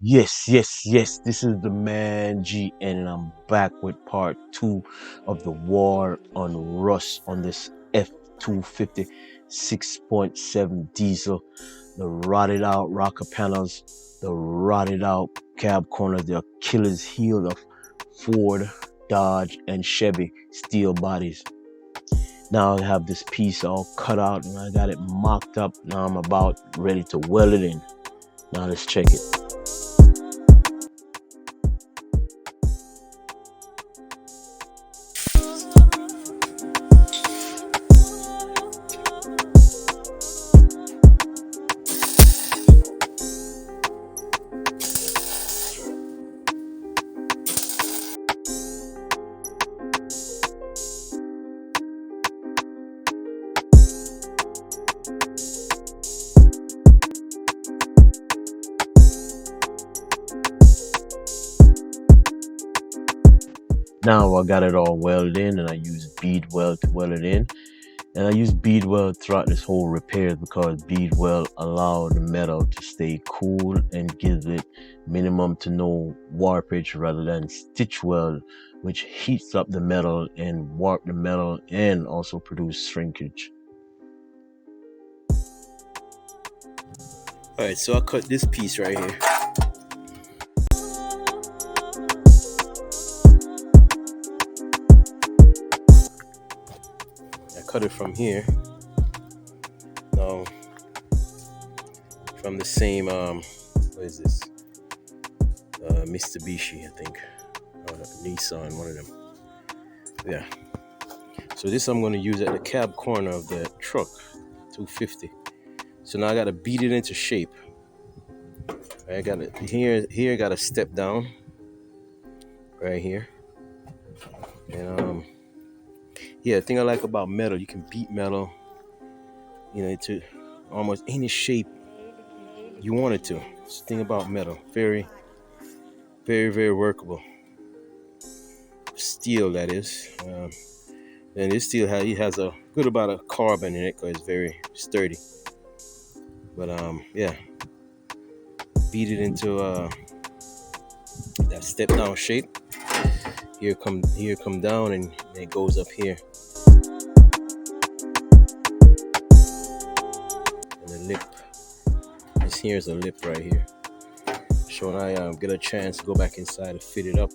Yes. This is the man G, and I'm back with part two of the war on rust on this F250 6.7 diesel. The rotted out rocker panels, the rotted out cab corners, the Achilles heel of Ford, Dodge, and Chevy steel bodies. Now I have this piece all cut out and I got it mocked up. Now I'm about ready to weld it in. Now let's check it. Now I got it all welded in, and I use bead weld to weld it in. And I use bead weld throughout this whole repair because bead weld allows the metal to stay cool and gives it minimum to no warpage, rather than stitch weld, which heats up the metal and warp the metal and also produce shrinkage. Alright, so I cut this piece right here. Cut it from here. Now, from the same what is this? Mitsubishi, I think, or Nissan, one of them. Yeah. So this I'm going to use at the cab corner of the truck, 250. So now I got to beat it into shape. I got it here. Here, got to step down. Right here, and yeah, the thing I like about metal, you can beat metal, to almost any shape you want it to. It's the thing about metal, very workable. Steel, that is. And this steel has a good amount of carbon in it because it's very sturdy. But yeah, beat it into that step down shape. Here come down, and it goes up here. And the lip. This here is a lip right here. So when I get a chance to go back inside and fit it up,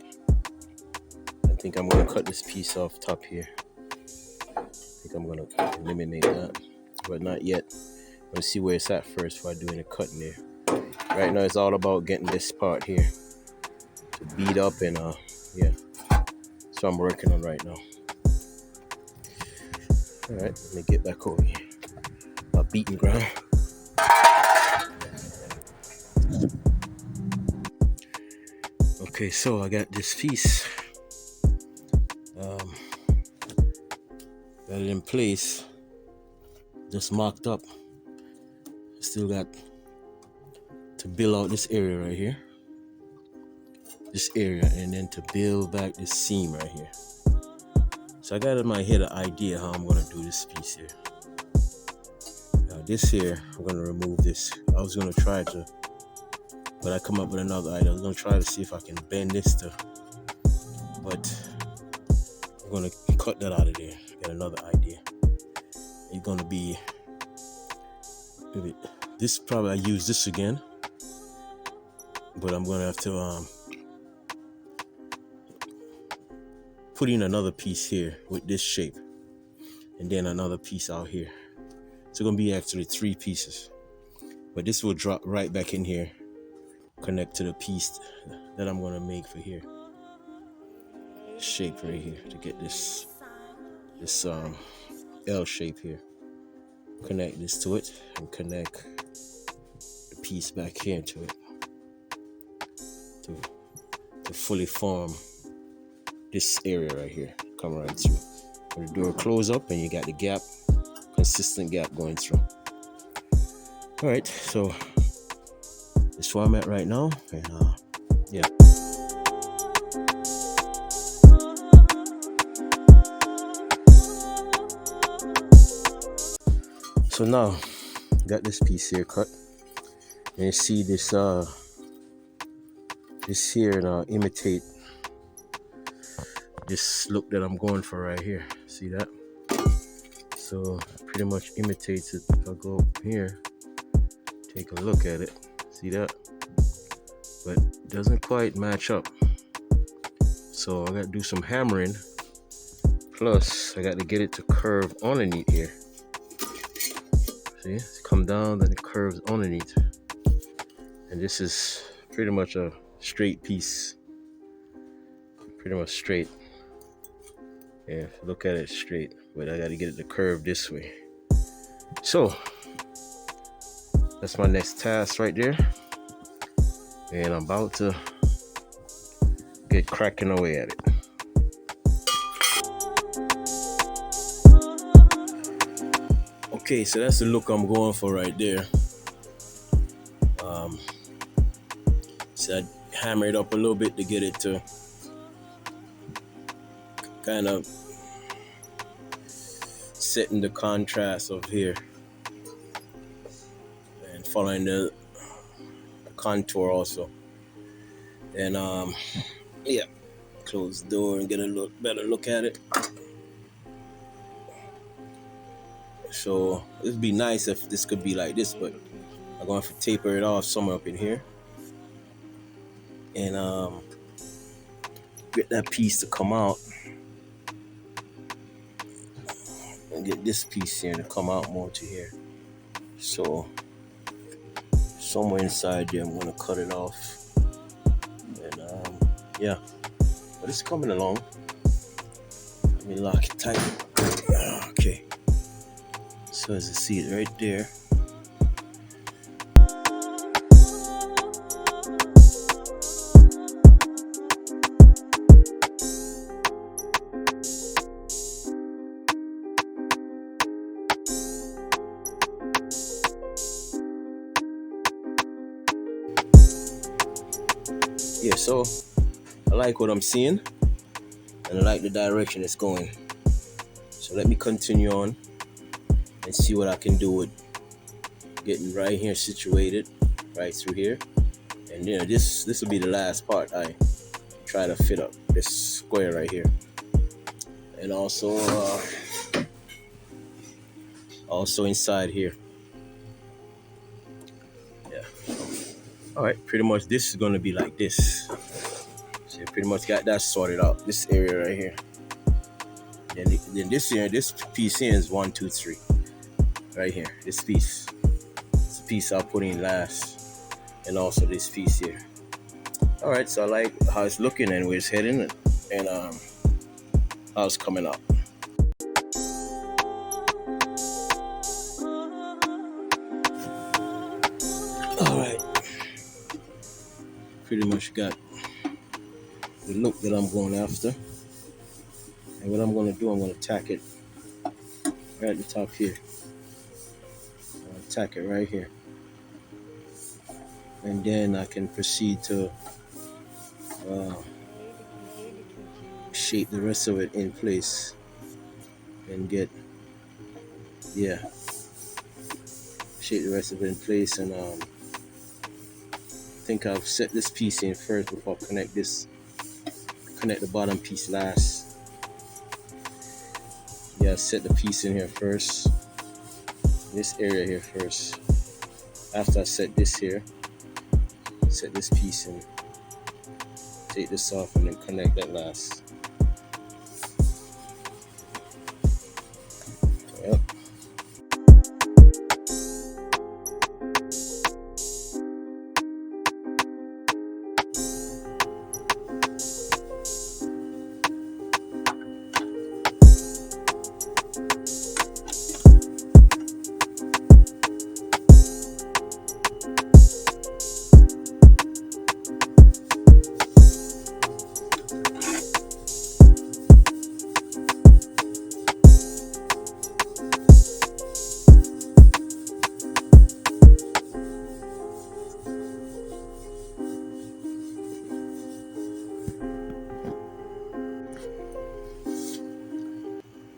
I think I'm gonna cut this piece off top here. I think I'm gonna eliminate that, but not yet. I'm gonna see where it's at first before I do any cutting there. Right now it's all about getting this part here to beat up, and yeah. So I'm working on right now. Alright, let me get back over here. My beating ground. Okay, so I got this piece got it in place, just marked up. Still got to build out this area right here, and then to build back this seam right here. So I got in my head an idea how I'm gonna do this piece here. Now this here, I'm gonna remove this. I was gonna try to, but I come up with another idea. I was gonna try to see if I can bend this to, but I'm gonna cut that out of there. Get another idea. It's gonna be maybe this. Probably I use this again, but I'm gonna have to put in another piece here with this shape, and then another piece out here. So it's gonna be actually 3 pieces, but this will drop right back in here, connect to the piece that I'm gonna make for here. Shape right here to get this L shape here. Connect this to it and connect the piece back here to it to fully form this area right here. Come right through. When the door close up and you got the gap, consistent gap going through. All right, so this is where I'm at right now, and yeah. So now got this piece here cut, and you see this this here now imitate this look that I'm going for right here. See that? So pretty much imitates it. If I go up here, take a look at it. See that? But it doesn't quite match up. So I gotta do some hammering. Plus, I got to get it to curve underneath here. See, it's come down, then it curves underneath. And this is pretty much a straight piece. Pretty much straight. Yeah, look at it straight. But I got to get it to curve this way. So, that's my next task right there. And I'm about to get cracking away at it. Okay, so that's the look I'm going for right there. So I hammer it up a little bit to get it to kind of setting the contrast of here and following the contour also. And yeah, close the door and get a better look at it. So it'd be nice if this could be like this, but I'm going to taper it off somewhere up in here and get that piece to come out and get this piece here to come out more to here. So somewhere inside there I'm going to cut it off, and yeah, but it's coming along. Let me lock it tight. Okay, so as you see it right there. Yeah, so I like what I'm seeing and I like the direction it's going. So let me continue on and see what I can do with getting right here situated right through here. And you know, this will be the last part I try to fit up this square right here. And also inside here. Yeah. All right, pretty much this is going to be like this. So you pretty much got that sorted out. This area right here. Then this here, this piece here is 1, 2, 3. Right here, this piece. It's a piece I'll put in last. And also this piece here. All right, so I like how it's looking and where it's heading, and how it's coming out. All right, pretty much got the look that I'm going after. And what I'm going to do, I'm going to tack it right at the top here. I'm going to tack it right here. And then I can proceed to shape the rest of it in place and get, yeah, shape the rest of it in place. And I think I'll set this piece in first before I connect the bottom piece last. Yeah, set the piece in here first, this area here first. After I set this here, set this piece in, take this off, and then connect that last. Yep.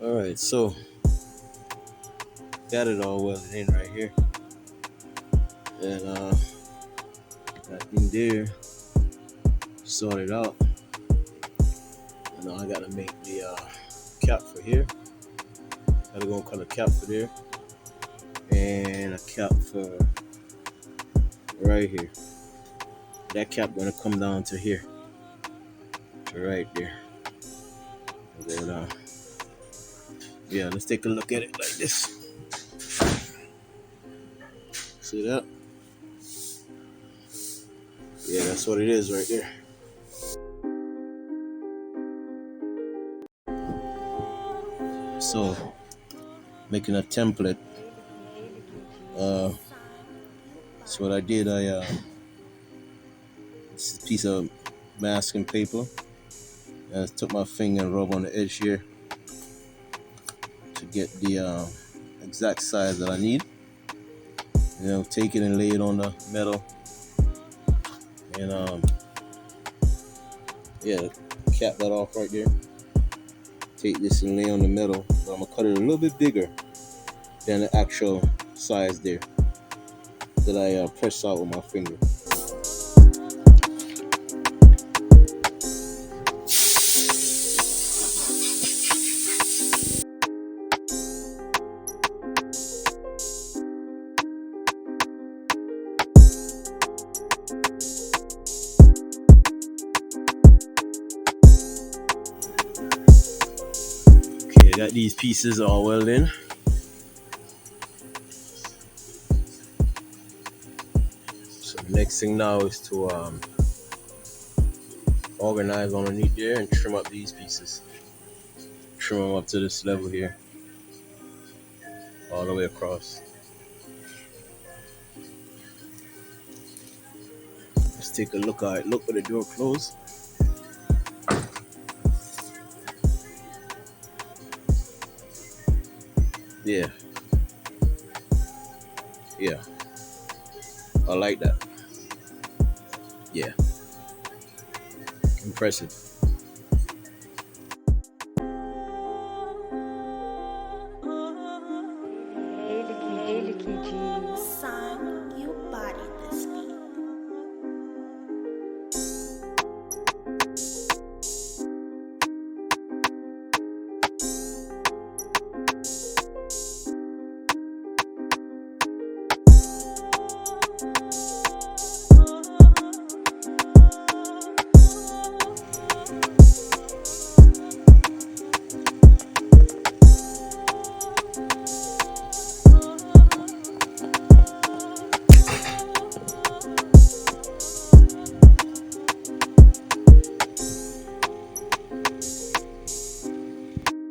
Alright, so got it all welded in right here. And that in there. sort it out. And now I gotta make the cap for here. Gotta go and cut a cap for there. And a cap for right here. That cap gonna come down to here. To right there. Go down. Yeah, let's take a look at it like this. See that? Yeah, that's what it is right there. So, making a template. So what I did, this is a piece of masking paper. And I took my finger and rub on the edge here to get the exact size that I need. And then take it and lay it on the metal. And yeah, cap that off right there. Take this and lay on the metal. But I'm gonna cut it a little bit bigger than the actual size there that I pressed out with my finger. Okay, I got these pieces all welded in. So the next thing now is to organize underneath there and trim up these pieces. Trim them up to this level here, all the way across. Let's take a look at it. Look with the door closed. Yeah. Yeah. I like that. Yeah. Impressive.